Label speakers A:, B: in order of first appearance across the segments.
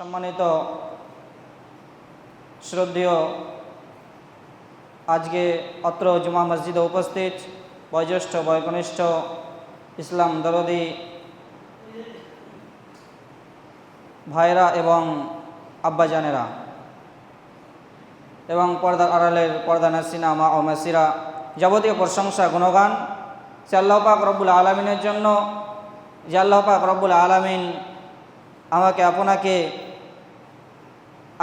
A: সম্মানিত শ্রদ্ধেয়, আজকে অত্র জুমা মসজিদে উপস্থিত বয়োজ্যেষ্ঠ বয়োকনিষ্ঠ ইসলাম দরদি ভাইরা এবং আব্বাজানেরা এবং পর্দার আড়ালের পর্দা নাসিনা মা ও মাসিরা, যাবতীয় প্রশংসা গুণগান সে আল্লাহ পাক রব্বুল আলমিনের জন্য, যে আল্লাহ পাক রব্বুল আলমিন আমাকে আপনাকে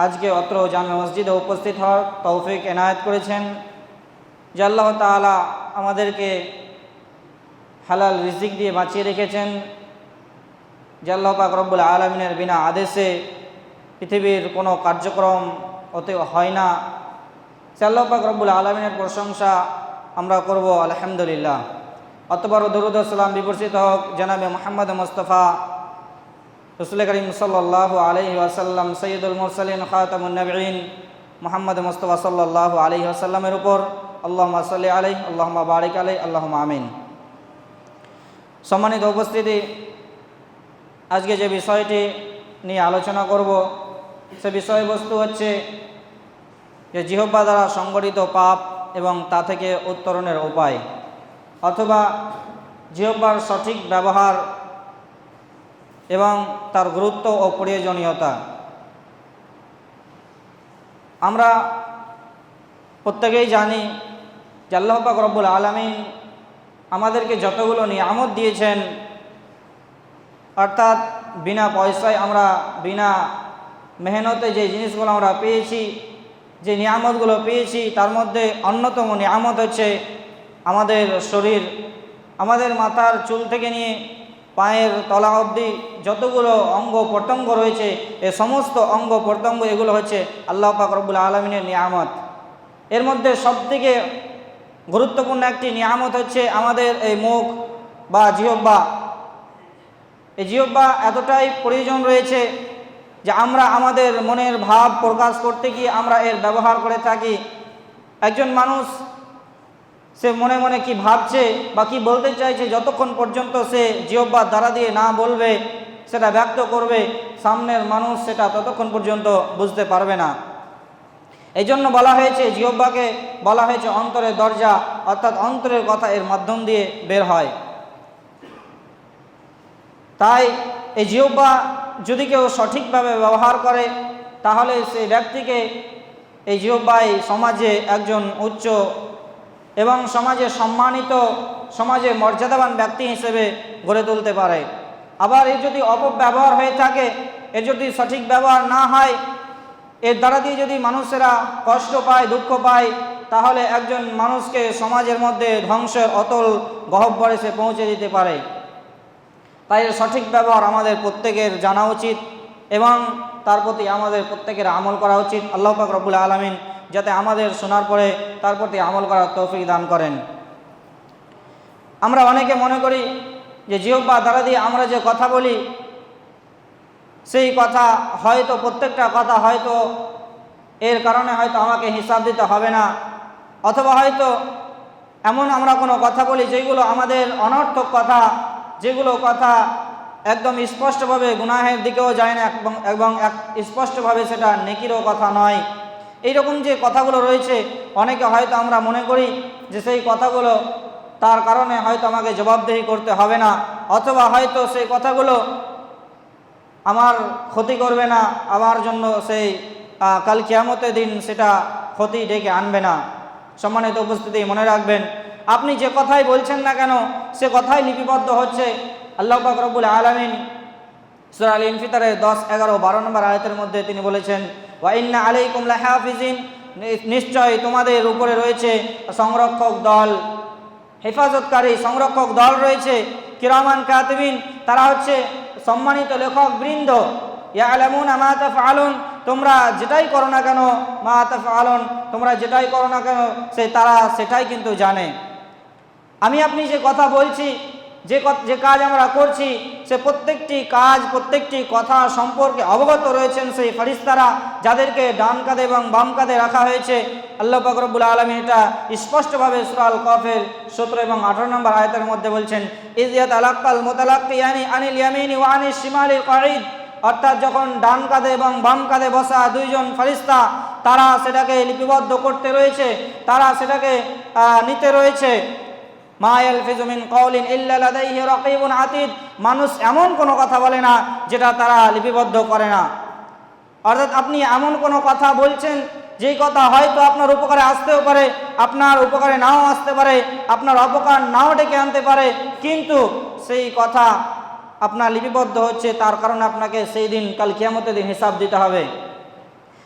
A: আজকে অত্র জামে মসজিদে উপস্থিত হওয়ার তৌফিক এনায়েত করেছেন। যে আল্লাহ তাআলা আমাদেরকে হালাল রিজিক দিয়ে বাঁচিয়ে রেখেছেন। যে আল্লাহ পাক রব্বুল আলমিনের বিনা আদেশে পৃথিবীর কোনো কার্যক্রম ওতে হয় না। সে আল্লাহ পাক রব্বুল আলমিনের প্রশংসা আমরা করব আলহামদুলিল্লাহ। অতঃপর দরুদ ও সালাম বিবর্ষিত হোক জনাবে মুহাম্মদ মুস্তাফা রাসূল করিম সাল্লাল্লাহু আলাইহি ওয়াসাল্লাম সৈয়দুল মুরসালিন খাতামুন নবিয়্যিন মুহাম্মদ মুস্তাফা সাল্লাল্লাহু আলাইহি ওয়াসাল্লামের উপর। আল্লাহুম্মা সাল্লি আলাইহি আল্লাহুম্মা বারিক আলাইহি আল্লাহুম্মা আমিন। সম্মানিত উপস্থিতি, আজকে যে বিষয়টি নিয়ে আলোচনা করব সে বিষয়বস্তু হচ্ছে যে জিহ্বা দ্বারা সংগঠিত পাপ এবং তা থেকে উত্তরণের উপায়, অথবা জিহ্বার সঠিক ব্যবহার এবং তার গুরুত্ব ও প্রয়োজনীয়তা। আমরা প্রত্যেকেই জানি যে আল্লাহ পাক রব্বুল আলামিন আমাদেরকে যতগুলো নিয়ামত দিয়েছেন, অর্থাৎ বিনা পয়সায় আমরা বিনা মেহনতে যে জিনিসগুলো আমরা পেয়েছি, যে নিয়ামতগুলো পেয়েছি, তার মধ্যে অন্যতম নিয়ামত হচ্ছে আমাদের শরীর। আমাদের মাথার চুল থেকে নিয়ে পায়ের তলা অবধি যতগুলো অঙ্গ প্রত্যঙ্গ রয়েছে, এ সমস্ত অঙ্গ প্রত্যঙ্গ এগুলো হচ্ছে আল্লাহ পাক রব্বুল আলমিনের নিয়ামত। এর মধ্যে সবথেকে গুরুত্বপূর্ণ একটি নিয়ামত হচ্ছে আমাদের এই মুখ বা জিহ্বা। এই জিহ্বা এতটাই প্রয়োজন রয়েছে যে আমরা আমাদের মনের ভাব প্রকাশ করতে গিয়ে আমরা এর ব্যবহার করে থাকি। একজন মানুষ সে মনে মনে কি ভাবছে বা কি বলতে চাইছে, যতক্ষণ পর্যন্ত সে জিহ্বার দ্বারা দিয়ে না বলবে, সেটা ব্যক্ত করবে, সামনের মানুষ সেটা ততক্ষণ পর্যন্ত বুঝতে পারবে না। এই জন্য বলা হয়েছে, জিহ্বাকে বলা হয়েছে অন্তরের দরজা, অর্থাৎ অন্তরের কথা এর মাধ্যম দিয়ে বের হয়। তাই এই জিহ্বা যদি কেউ সঠিকভাবে ব্যবহার করে, তাহলে সেই ব্যক্তিকে এই জিহ্বাই সমাজে একজন উচ্চ এবং সমাজে সম্মানিত, সমাজে মর্যাদাবান ব্যক্তি হিসেবে গড়ে তুলতে পারে। আবার এর যদি অপব্যবহার হয়ে থাকে, এর যদি সঠিক ব্যবহার না হয়, এর দ্বারা দিয়ে যদি মানুষেরা কষ্ট পায়, দুঃখ পায়, তাহলে একজন মানুষকে সমাজের মধ্যে ধ্বংসের অতল গহ্বরে সে পৌঁছে দিতে পারে। তাই এর সঠিক ব্যবহার আমাদের প্রত্যেকের জানা উচিত এবং তার প্রতি আমাদের প্রত্যেকের আমল করা উচিত। আল্লাহ পাক রব্বুল আলামিন যাতে আমাদের শোনার পরে তার প্রতি আমল করার তৌফিক দান করেন। আমরা অনেকে মনে করি যে জিহ্বা দ্বারা দিয়ে আমরা যে কথা বলি, সেই কথা হয়তো প্রত্যেকটা কথা হয়তো এর কারণে হয়তো আমাকে হিসাব দিতে হবে না, অথবা হয়তো এমন আমরা কোনো কথা বলি যেগুলো আমাদের অনর্থক কথা, যেগুলো কথা একদম স্পষ্টভাবে গুনাহের দিকেও যায় না এবং স্পষ্টভাবে সেটা নেকিরও কথা নয়। এইরকম যে কথাগুলো রয়েছে, অনেকে হয়তো আমরা মনে করি যে সেই কথাগুলো তার কারণে হয়তো আমাকে জবাবদিহি করতে হবে না, অথবা হয়তো সেই কথাগুলো আমার ক্ষতি করবে না, আমার জন্য সেই কাল কিয়ামতের দিন সেটা ক্ষতি ডেকে আনবে না। সম্মানিত উপস্থিতি, মনে রাখবেন, আপনি যে কথাই বলছেন না কেন, সে কথাই লিপিবদ্ধ হচ্ছে। আল্লাহ পাক রব্বুল আলামিন সূরা আল ইনফিতারের 10, 11, 12 নম্বর আয়াতের মধ্যে তিনি বলেছেন, ওয়া ইন্না আলাইকুম লাহাফিজিন, নিশ্চয় তোমাদের উপরে রয়েছে সংরক্ষক দল, হেফাজতকারী সংরক্ষক দল রয়েছে। কিরামান কাতিবিন, তারা হচ্ছে সম্মানিত লেখক বৃন্দ। ইয়ালামুনা মা তাফআলুন, তোমরা যেটাই করো না কেন, মা তাফআলুন, তোমরা যেটাই করো না কেন, তারা সেটাই কিন্তু জানে। আমি আপনি যে কথা বলছি, যে কাজ আমরা করছি, সে প্রত্যেকটি কাজ, প্রত্যেকটি কথা সম্পর্কে অবগত রয়েছেন সেই ফেরেশতারা, যাদেরকে ডান কাঁধে এবং বাম কাঁধে রাখা হয়েছে। আল্লাহ পাক রব্বুল আলামিন এটা স্পষ্টভাবে সূরা আল কাফের 17 এবং 18 নম্বর আয়াতের মধ্যে বলছেন, ইয ইয়াতালাক্কাল মুতালাক্কিয়ানি আনিল ইয়ামিনি ওয়া আনিশ শিমালিল কাঈদ, অর্থাৎ যখন ডান কাঁধে এবং বাম কাঁধে বসা দুইজন ফেরেশতা তারা সেটাকে লিপিবদ্ধ করতে রয়েছে, তারা সেটাকে নিতে রয়েছে। মা ইয়ালফিযু মিন কাওলিন ইল্লা লাদাইহি রাকীবুন আতীদ, মানুষ এমন কোনো কথা বলে না যেটা তারা লিপিবদ্ধ করে না। অর্থাৎ আপনি এমন কোনো কথা বলছেন যেই কথা হয়তো আপনার উপকারে আসতেও পারে, আপনার উপকারে নাও আসতে পারে, আপনার অপকার নাও ডেকে আনতে পারে, কিন্তু সেই কথা আপনার লিপিবদ্ধ হচ্ছে, তার কারণে আপনাকে সেই দিন কাল কিয়ামতের দিন হিসাব দিতে হবে।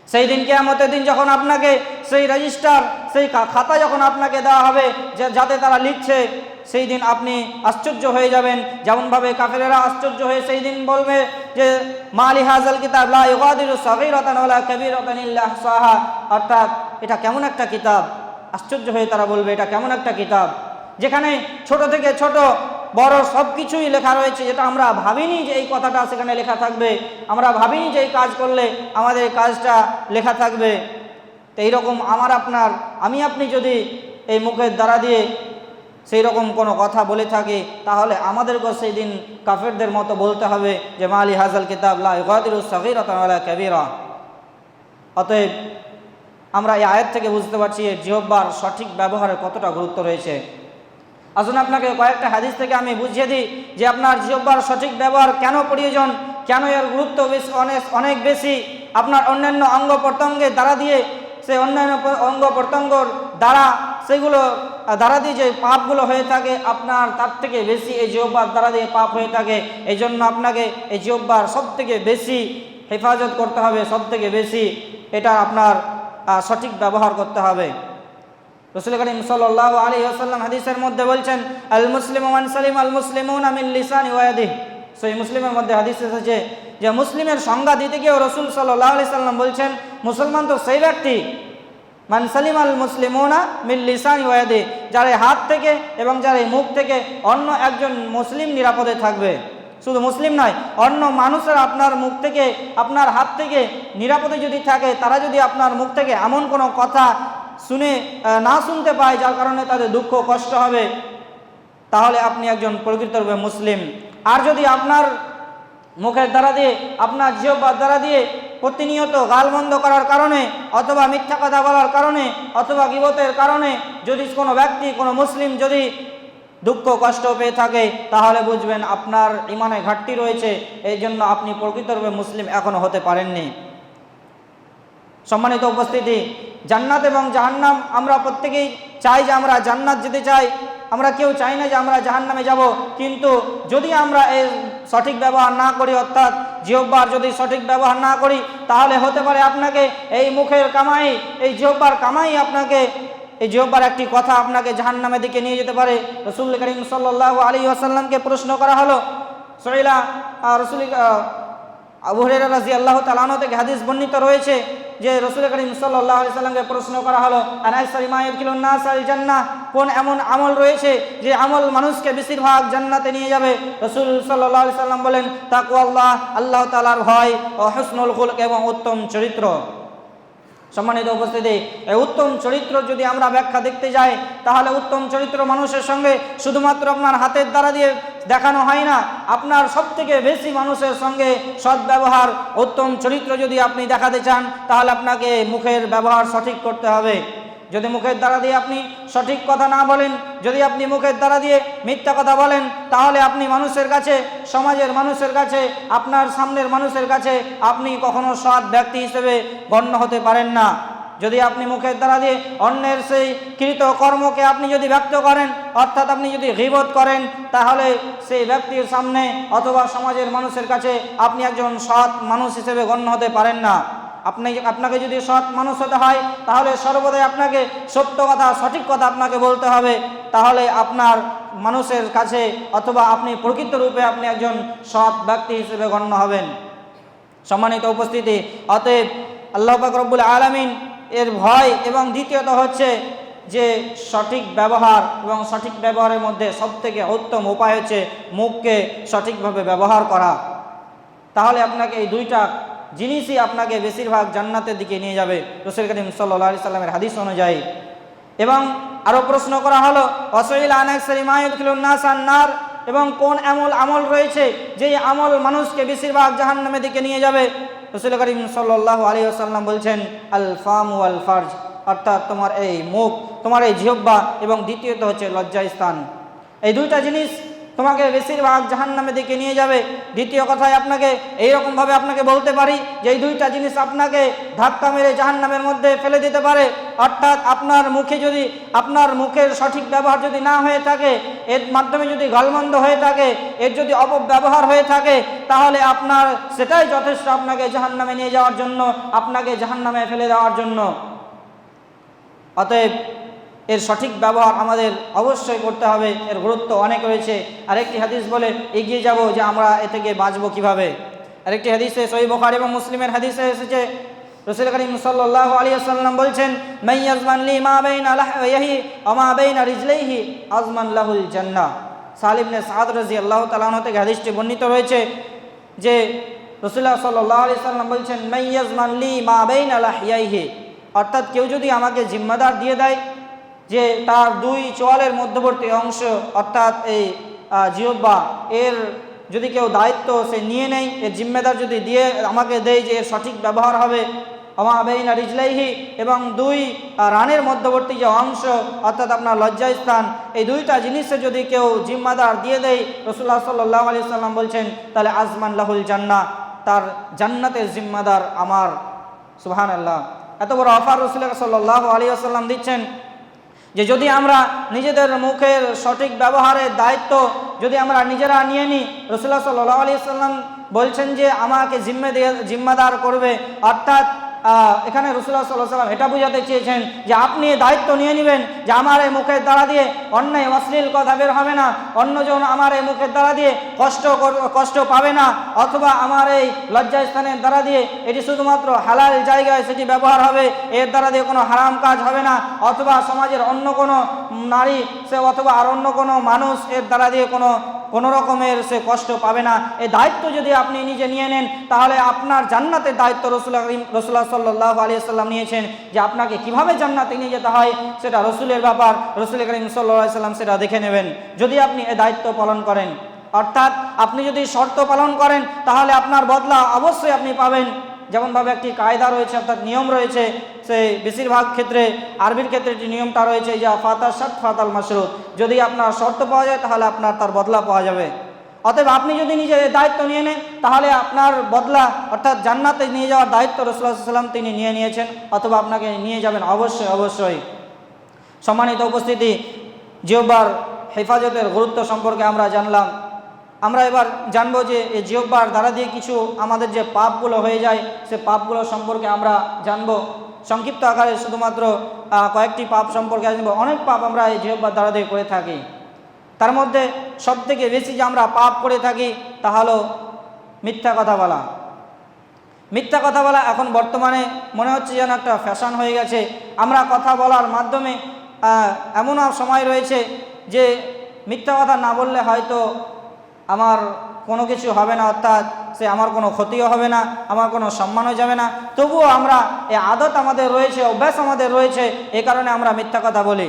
A: সেই দিন কিয়ামতের দিন যখন আপনাকে সেই রেজিস্টার, সেই খাতা যখন আপনাকে দেওয়া হবে যাতে তারা লিখছে, সেই দিন আপনি আশ্চর্য হয়ে যাবেন। যেমনভাবে কাফেরেরা আশ্চর্য হয়ে সেই দিন বলবে যে মা লিহাযাল কিতাব লা ইউগাদিরু সাগীরাতান ওয়ালা কাবীরাতান ইল্লা আহসাহা, অর্থাৎ এটা কেমন একটা কিতাব। আশ্চর্য হয়ে তারা বলবে এটা কেমন একটা কিতাব যেখানে ছোট থেকে ছোট বড় সব কিছুই লেখা রয়েছে, যেটা আমরা ভাবিনি যে এই কথাটা সেখানে লেখা থাকবে, আমরা ভাবিনি যে এই কাজ করলে আমাদের কাজটা লেখা থাকবে। তো এইরকম আমি আপনি যদি এই মুখের দ্বারা দিয়ে সেই রকম কোনো কথা বলে থাকি, তাহলে আমাদেরকেও সেই দিন কাফেরদের মতো বলতে হবে যে মা লিহাযাল কিতাব লা ইউগাদিরু সাগীরাতান ওয়ালা কাবীরা। অতএব আমরা এই আয়াত থেকে বুঝতে পারছি এই জিহ্বার সঠিক ব্যবহারের কতটা গুরুত্ব রয়েছে। আসুন আপনাকে কয়েকটা হাদিস থেকে আমি বুঝিয়ে দিই যে আপনার জিহ্বার সঠিক ব্যবহার কেন প্রয়োজন, কেন এর গুরুত্ব অনেক বেশি। আপনার অন্যান্য অঙ্গ প্রত্যঙ্গের দ্বারা দিয়ে, সেই অন্যান্য অঙ্গ প্রত্যঙ্গর দ্বারা সেগুলো দ্বারা দিয়ে যে পাপগুলো হয়ে থাকে, আপনার তার থেকে বেশি এই জিহ্বার দ্বারা দিয়ে পাপ হয়ে থাকে। এই জন্য আপনাকে এই জিহ্বার সব থেকে বেশি হেফাজত করতে হবে, সব থেকে বেশি এটা আপনার সঠিক ব্যবহার করতে হবে। রাসূল করিম সাল্লাল্লাহু আলাইহি ওয়াসাল্লাম হাদিসের মধ্যে বলছেন আল মুসলিমু মান সালিমা আল মুসলিমুনা মিন লিসানি ওয়া ইয়াদিহি। সহিহ মুসলিমের মধ্যে হাদিস এসেছে যে মুসলিমের সংজ্ঞা দিতে গিয়ে রাসূল সাল্লাল্লাহু আলাইহি সাল্লাম বলছেন মুসলমান তো সেই ব্যক্তি মান সালিমা আল মুসলিমুনা মিন লিসানি ওয়া ইয়াদিহি, যার হাত থেকে এবং যার মুখ থেকে অন্য একজন মুসলিম নিরাপদে থাকবে। শুধু মুসলিম নয়, অন্য মানুষের আপনার মুখ থেকে, আপনার হাত থেকে নিরাপদে যদি থাকে, তারা যদি আপনার মুখ থেকে এমন কোনো কথা না শুনতে পায় যার কারণে তাদের দুঃখ কষ্ট হবে, তাহলে আপনি একজন প্রকৃতরূপে মুসলিম। আর যদি আপনার মুখের দ্বারা দিয়ে, আপনার জিহ্বার দ্বারা দিয়ে প্রতিনিয়ত গালমন্দ করার কারণে, অথবা মিথ্যা কথা বলার কারণে, অথবা গীবতের কারণে যদি কোনো ব্যক্তি, কোনো মুসলিম যদি দুঃখ কষ্ট পেয়ে থাকে, তাহলে বুঝবেন আপনার ঈমানে ঘাটতি রয়েছে, এই জন্য আপনি প্রকৃতরূপে মুসলিম এখনো হতে পারেননি। সম্মানিত উপস্থিতি, জান্নাত এবং জাহান্নাম আমরা প্রত্যেকেই চাই যে আমরা জান্নাত যেতে চাই, আমরা কেউ চাই না যে আমরা জাহান্নামে যাব। কিন্তু যদি আমরা এই সঠিক ব্যবহার না করি, অর্থাৎ জিহ্বার যদি সঠিক ব্যবহার না করি, তাহলে হতে পারে আপনাকে এই মুখের কামাই, এই জিহ্বার কামাই আপনাকে, এই জিহ্বার একটি কথা আপনাকে জাহান্নামের দিকে নিয়ে যেতে পারে। রাসূল করিম সাল্লাল্লাহু আলাইহি ওয়াসাল্লামকে প্রশ্ন করা হলো, সহিলা রাসূল আবু হুরায়রা রাদিয়াল্লাহু তাআলা আনহু থেকে হাদিস বর্ণিত রয়েছে যে রাসূল করিম সাল্লাল্লাহু আলাইহি সাল্লামকে প্রশ্ন করা হলো আনাইসারি মা ইয়াদখিলুন নাস আল জান্নাহ, কোন এমন আমল রয়েছে যে আমল মানুষকে বেশিরভাগ জান্নাতে নিয়ে যাবে? রাসূল সাল্লাল্লাহু আলাইহি সাল্লাম বলেন তাকওয়াল্লাহ, আল্লাহ তাআলার ভয়, ও হুসনুল খুলক, এবং উত্তম চরিত্র। সম্মানিত উপস্থিতি, এই উত্তম চরিত্র যদি আমরা ব্যাখ্যা দেখতে যাই, তাহলে উত্তম চরিত্র মানুষের সঙ্গে শুধুমাত্র আপনার হাতের দ্বারা দিয়ে দেখানো হয় না, আপনার সবথেকে বেশি মানুষের সঙ্গে সদ্ব্যবহার, উত্তম চরিত্র যদি আপনি দেখাতে চান, তাহলে আপনাকে মুখের ব্যবহার সঠিক করতে হবে। যদি মুখের দ্বারা দিয়ে আপনি সঠিক কথা না বলেন, যদি আপনি মুখের দ্বারা দিয়ে মিথ্যা কথা বলেন, তাহলে আপনি মানুষের কাছে, সমাজের মানুষের কাছে, আপনার সামনের মানুষের কাছে আপনি কখনো সৎ ব্যক্তি হিসেবে গণ্য হতে পারেন না। যদি আপনি মুখের দ্বারা দিয়ে অন্যের সেই কৃত কর্মকে আপনি যদি ব্যক্ত করেন, অর্থাৎ আপনি যদি গীবত করেন, তাহলে সেই ব্যক্তির সামনে অথবা সমাজের মানুষের কাছে আপনি একজন সৎ মানুষ হিসেবে গণ্য হতে পারেন না। আপনাকে যদি সৎ মানুষ হতে হয়, তাহলে সর্বদাই আপনাকে সত্য কথা, সঠিক কথা আপনাকে বলতে হবে, তাহলে আপনার মানুষের কাছে অথবা আপনি প্রকৃত রূপে আপনি একজন সৎ ব্যক্তি হিসেবে গণ্য হবেন। সম্মানিত উপস্থিতি, অতএব আল্লাহ পাক রব্বুল আলামিন এর ভয়, এবং দ্বিতীয়ত হচ্ছে যে সঠিক ব্যবহার, এবং সঠিক ব্যবহারের মধ্যে সবথেকে উত্তম উপায় হচ্ছে মুখকে সঠিকভাবে ব্যবহার করা। তাহলে আপনাকে এই দুইটা জিনিসই আপনাকে বেশিরভাগ জান্নাতের দিকে নিয়ে যাবে রাসূল করিম সাল্লাল্লাহু আলাইহি সাল্লামের হাদিস অনুযায়ী। এবং আরও প্রশ্ন করা হলো ওয়াসাইল আনাকসারি মা ইয়াদখিলুন নাস আন-নার, এবং কোন আমল রয়েছে যেই আমল মানুষকে বেশিরভাগ জাহান্নামের দিকে নিয়ে যাবে। রাসূল করিম সাল্লাল্লাহু আলাইহি ওয়াসাল্লাম বলছেন আল ফাম ওয়াল ফারজ, অর্থাৎ তোমার এই মুখ, তোমার এই জিহ্বা, এবং দ্বিতীয়ত হচ্ছে লজ্জাস্থান। এই দুইটা জিনিস তোমাকে বেশিরভাগ জাহান্নামের দিকে নিয়ে যাবে। দ্বিতীয় কথায় আপনাকে এইরকমভাবে আপনাকে বলতে পারি যে এই দুইটা জিনিস আপনাকে ধাক্কা মেরে জাহান্নামের মধ্যে ফেলে দিতে পারে। অর্থাৎ আপনার মুখে যদি, আপনার মুখের সঠিক ব্যবহার যদি না হয়ে থাকে, এর মাধ্যমে যদি গালমন্দ হয়ে থাকে, এর যদি অপব্যবহার হয়ে থাকে, তাহলে আপনার সেটাই যথেষ্ট আপনাকে জাহান্নামে নিয়ে যাওয়ার জন্য, আপনাকে জাহান্নামে ফেলে দেওয়ার জন্য। অতএব এর সঠিক ব্যবহার আমাদের অবশ্যই করতে হবে, এর গুরুত্ব অনেক রয়েছে। আরেকটি হাদিস বলে এগিয়ে যাব যে আমরা এ থেকে বাঁচবো কীভাবে। আরেকটি হাদিসে সহিহ বুখারী এবং মুসলিমের হাদিসে এসেছে, রাসূল করিম সাল্লাল্লাহু আলাইহি ওয়াসাল্লাম বলছেন, মান ইয়াজমান লি মা বাইনা লাহইহি ওয়া মা বাইনা রিজলাইহি আজমান লাহুল জান্নাহ। সালিম ইবনে সাদ রাদিয়াল্লাহু তাআলা আনহু থেকে হাদিসটি বর্ণিত রয়েছে যে রাসূলুল্লাহ সাল্লাল্লাহু আলাইহি ওয়াসাল্লাম বলছেন, মান ইয়াজমান লি মা বাইনা লাহইহি, অর্থাৎ কেউ যদি আমাকে জিম্মাদার দিয়ে দেয় যে তার দুই চোয়ালের মধ্যবর্তী অংশ, অর্থাৎ এই জিহ্বা, এর যদি কেউ দায়িত্ব সে নিয়ে নেয়, এর জিম্মেদার যদি দিয়ে আমাকে দেয় যে এর সঠিক ব্যবহার হবে, আমা বাইনা রিজলাইহি, এবং দুই রানের মধ্যবর্তী যে অংশ অর্থাৎ আপনার লজ্জাস্থান, এই দুইটা জিনিসে যদি কেউ জিম্মাদার দিয়ে দেয়, রাসূলুল্লাহ সাল্লাল্লাহু আলাইহি ওয়াসাল্লাম বলছেন তাহলে আজমান লাহুল জান্নাহ, তার জান্নাতের জিম্মাদার আমার। সুবহানাল্লাহ, এত বড় অফার রাসূলুল্লাহ সাল্লাল্লাহু আলাইহি ওয়াসাল্লাম দিচ্ছেন যে যদি আমরা নিজেদের মুখের সঠিক ব্যবহারের দায়িত্ব যদি আমরা নিজেরা নিয়ে নিই, রাসূলুল্লাহ সাল্লাল্লাহু আলাইহি ওয়াসাল্লাম বলছেন যে আমাকে জিম্মাদার করবে। অর্থাৎ এখানে রাসূলুল্লাহ সাল্লাল্লাহু আলাইহি ওয়াসাল্লাম এটা বোঝাতে চেয়েছেন যে আপনি দায়িত্ব নিয়ে নেবেন যে আমার এই মুখের দ্বারা দিয়ে অন্যায় অশ্লীল কথা বের হবে না, অন্যজন আমার এই মুখের দ্বারা দিয়ে কষ্ট পাবে না, অথবা আমার এই লজ্জাস্থানের দ্বারা দিয়ে এটি শুধুমাত্র হালাল জায়গায় সেটি ব্যবহার হবে, এর দ্বারা দিয়ে কোনো হারাম কাজ হবে না, অথবা সমাজের অন্য কোনো নারী সে অথবা আর অন্য কোনো মানুষ এর দ্বারা দিয়ে কোনো রকমের সে কষ্ট পাবে না। এই দায়িত্ব যদি আপনি নিজে নিয়ে নেন, তাহলে আপনার জান্নাতের দায়িত্ব রাসূলুল্লাহ সাল্লাল্লাহু আলাইহি ওয়াসাল্লাম নিয়েছেন যে আপনাকে কিভাবে জান্নাতে নিয়ে যেতে হয় সেটা রাসূলের ব্যাপার, রাসূল করিম সাল্লাল্লাহু আলাইহি ওয়াসাল্লাম সেটা দেখে নেবেন যদি আপনি এই দায়িত্ব পালন করেন। অর্থাৎ আপনি যদি শর্ত পালন করেন তাহলে আপনার বদলা অবশ্যই আপনি পাবেন। যেমনভাবে একটি কায়দা রয়েছে, অর্থাৎ নিয়ম রয়েছে, সেই বেশিরভাগ ক্ষেত্রে আরবির ক্ষেত্রে একটি নিয়মটা রয়েছে যা ফাতা শার্ত ফাতাল মাশরুত, যদি আপনার শর্ত পাওয়া যায় তাহলে আপনার তার বদলা পাওয়া যাবে। অতএব আপনি যদি নিজের দায়িত্ব নিয়ে নেন তাহলে আপনার বদলা অর্থাৎ জান্নাতে নিয়ে যাওয়ার দায়িত্ব রাসূলুল্লাহ সাল্লাল্লাহু আলাইহি ওয়াসাল্লাম তিনি নিয়ে নিয়েছেন, অথবা আপনাকে নিয়ে যাবেন অবশ্যই। সম্মানিত উপস্থিতি, জিহ্বার হেফাজতের গুরুত্ব সম্পর্কে আমরা জানলাম। আমরা এবার জানবো যে এই জিহ্বার দ্বারা দিয়ে কিছু আমাদের যে পাপগুলো হয়ে যায় সে পাপগুলো সম্পর্কে আমরা জানবো। সংক্ষিপ্ত আকারে শুধুমাত্র কয়েকটি পাপ সম্পর্কে জানবো। অনেক পাপ আমরা এই জিহ্বার দ্বারা দিয়ে করে থাকি, তার মধ্যে সবথেকে বেশি যে আমরা পাপ করে থাকি তা হলো মিথ্যা কথা বলা। মিথ্যা কথা বলা এখন বর্তমানে মনে হচ্ছে যেন একটা ফ্যাশন হয়ে গেছে। আমরা কথা বলার মাধ্যমে এমনও সময় রয়েছে যে মিথ্যা কথা না বললে হয়তো আমার কোনো কিছু হবে না, অর্থাৎ সে আমার কোনো ক্ষতিও হবে না, আমার কোনো সম্মানও যাবে না, তবুও আমরা এই আদত আমাদের রয়েছে, অভ্যাস আমাদের রয়েছে, এই কারণে আমরা মিথ্যা কথা বলি।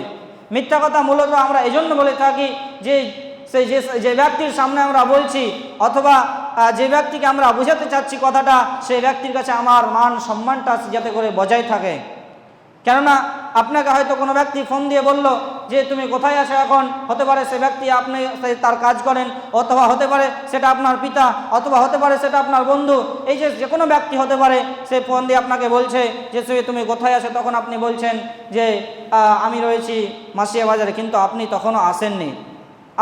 A: মিথ্যা কথা মূলত আমরা এজন্য বলে থাকি যে যে ব্যক্তির সামনে আমরা বলছি অথবা যে ব্যক্তিকে আমরা বোঝাতে চাচ্ছি কথাটা, সেই ব্যক্তির কাছে আমার মান সম্মানটা যাতে করে বজায় থাকে। কেননা আপনাকে হয়তো কোনো ব্যক্তি ফোন দিয়ে বলল যে তুমি কোথায় আছো এখন, হতে পারে সে ব্যক্তি আপনি তার কাজ করেন, অথবা হতে পারে সেটা আপনার পিতা, অথবা হতে পারে সেটা আপনার বন্ধু, এই যে কোনো ব্যক্তি হতে পারে, সে ফোন দিয়ে আপনাকে বলছে যে তুমি কোথায় আছো, তখন আপনি বলছেন যে আমি রয়েছি মাসিয়া বাজারে, কিন্তু আপনি তখনও আসেননি,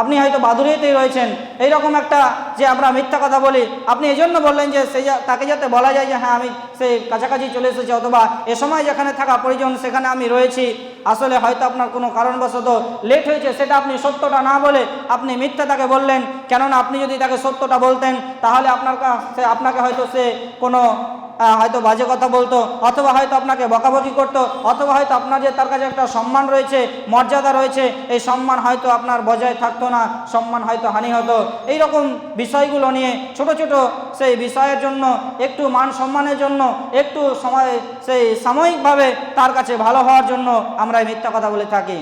A: আপনি হয়তো বাদুড়িয়াতেই রয়েছেন। এইরকম একটা যে আমরা মিথ্যা কথা বলি, আপনি এই জন্য বললেন যে তাকে যাতে বলা যায় যে হ্যাঁ আমি সেই কাছাকাছি চলে এসেছি, অথবা এ সময় যেখানে থাকা প্রয়োজন সেখানে আমি রয়েছি। আসলে হয়তো আপনার কোনো কারণবশত লেট হয়েছে, সেটা আপনি সত্যটা না বলে আপনি মিথ্যা তাকে বললেন। কেননা আপনি যদি তাকে সত্যটা বলতেন তাহলে আপনাকে হয়তো সে কোনো হয়তো বাজে কথা বলতো, অথবা হয়তো আপনাকে বকাবকি করতো, অথবা হয়তো আপনার যে তার কাছে একটা সম্মান রয়েছে, মর্যাদা রয়েছে, এই সম্মান হয়তো আপনার বজায় থাকতো না, সম্মান হয়তো হানি হতো। এই রকম বিষয়গুলো নিয়ে ছোট ছোট সেই বিষয়ের জন্য, একটু মান সম্মানের জন্য, একটু সাময়িকভাবে তার কাছে ভালো হওয়ার জন্য আমরা এই মিথ্যা কথা বলে থাকি।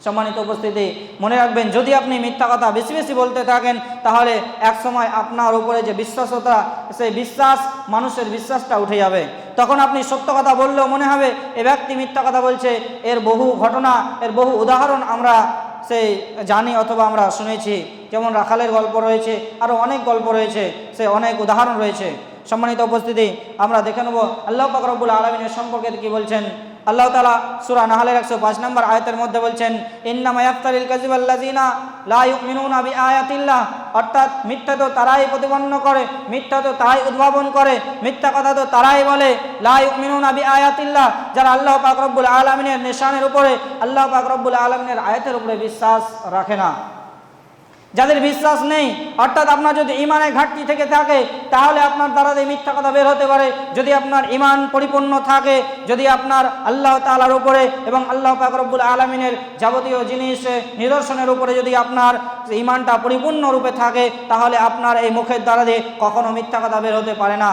A: সম্মানিত উপস্থিতি, মনে রাখবেন, যদি আপনি মিথ্যা কথা বেশি বেশি বলতে থাকেন তাহলে একসময় আপনার উপরে যে বিশ্বাসতা, সেই বিশ্বাস, মানুষের বিশ্বাসটা উঠে যাবে। তখন আপনি সত্য কথা বললেও মনে হবে এ ব্যক্তি মিথ্যা কথা বলছে। এর বহু ঘটনা, এর বহু উদাহরণ আমরা সেই জানি অথবা আমরা শুনেছি। যেমন রাখালের গল্প রয়েছে, আরও অনেক গল্প রয়েছে, সে অনেক উদাহরণ রয়েছে। সম্মানিত উপস্থিতি, আমরা দেখে নেব আল্লাহ পাক রব্বুল আলামিনের সম্পর্কে কি বলছেন। আল্লাহ তাআলা সূরা নাহলের 105 নম্বর আয়াতের মধ্যে বলছেন, ইন্নামা ইয়াফতারিল কাযিবাল্লাযিনা লা ইউমিনুনা বিআয়াতিল্লাহ, অর্থাৎ মিথ্যা তো তারাই প্রতিপন্ন করে, মিথ্যা তো তারাই উদ্ভাবন করে, মিথ্যা কথা তো তারাই বলে। লা ইউমিনুনা বিআয়াতিল্লাহ, যারা আল্লাহ পাক রব্বুল আলামিনের নিশানের উপরে, আল্লাহ পাক রব্বুল আলামিনের আয়াতের উপরে বিশ্বাস রাখে না। যাদের বিশ্বাস নেই, অর্থাৎ আপনার যদি ইমানের ঘাটতি থেকে থাকে তাহলে আপনার দ্বারা দিয়ে মিথ্যা কথা বের হতে পারে। যদি আপনার ইমান পরিপূর্ণ থাকে, যদি আপনার আল্লাহ তাআলার উপরে এবং আল্লাহ পাক রব্বুল আলামিনের যাবতীয় জিনিস নিদর্শনের উপরে যদি আপনার ইমানটা পরিপূর্ণ রূপে থাকে, তাহলে আপনার এই মুখের দ্বারা দিয়ে কখনো মিথ্যা কথা বের হতে পারে না।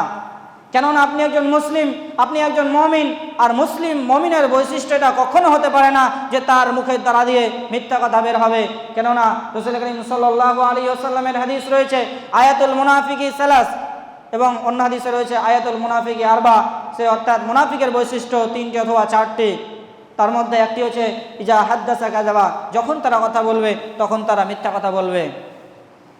A: কেননা আপনি একজন মুসলিম, আপনি একজন মুমিন, আর মুসলিম মুমিনের বৈশিষ্ট্য এটা কখনো হতে পারে না যে তার মুখের দ্বারা দিয়ে মিথ্যা কথা বের হবে। কেননা রাসূল করিম সাল্লাল্লাহু আলাইহি ওয়াসাল্লামের হাদিস রয়েছে আয়াতুল মুনাফিকি সালাস, এবং অন্য হাদিসে রয়েছে আয়াতুল মুনাফিকি আরবা, সে অর্থাৎ মুনাফিকের বৈশিষ্ট্য 3টি অথবা 4টি। তার মধ্যে একটি হচ্ছে ইজা হাদ্দাসা কাযাবা, যখন তারা কথা বলবে তখন তারা মিথ্যা কথা বলবে।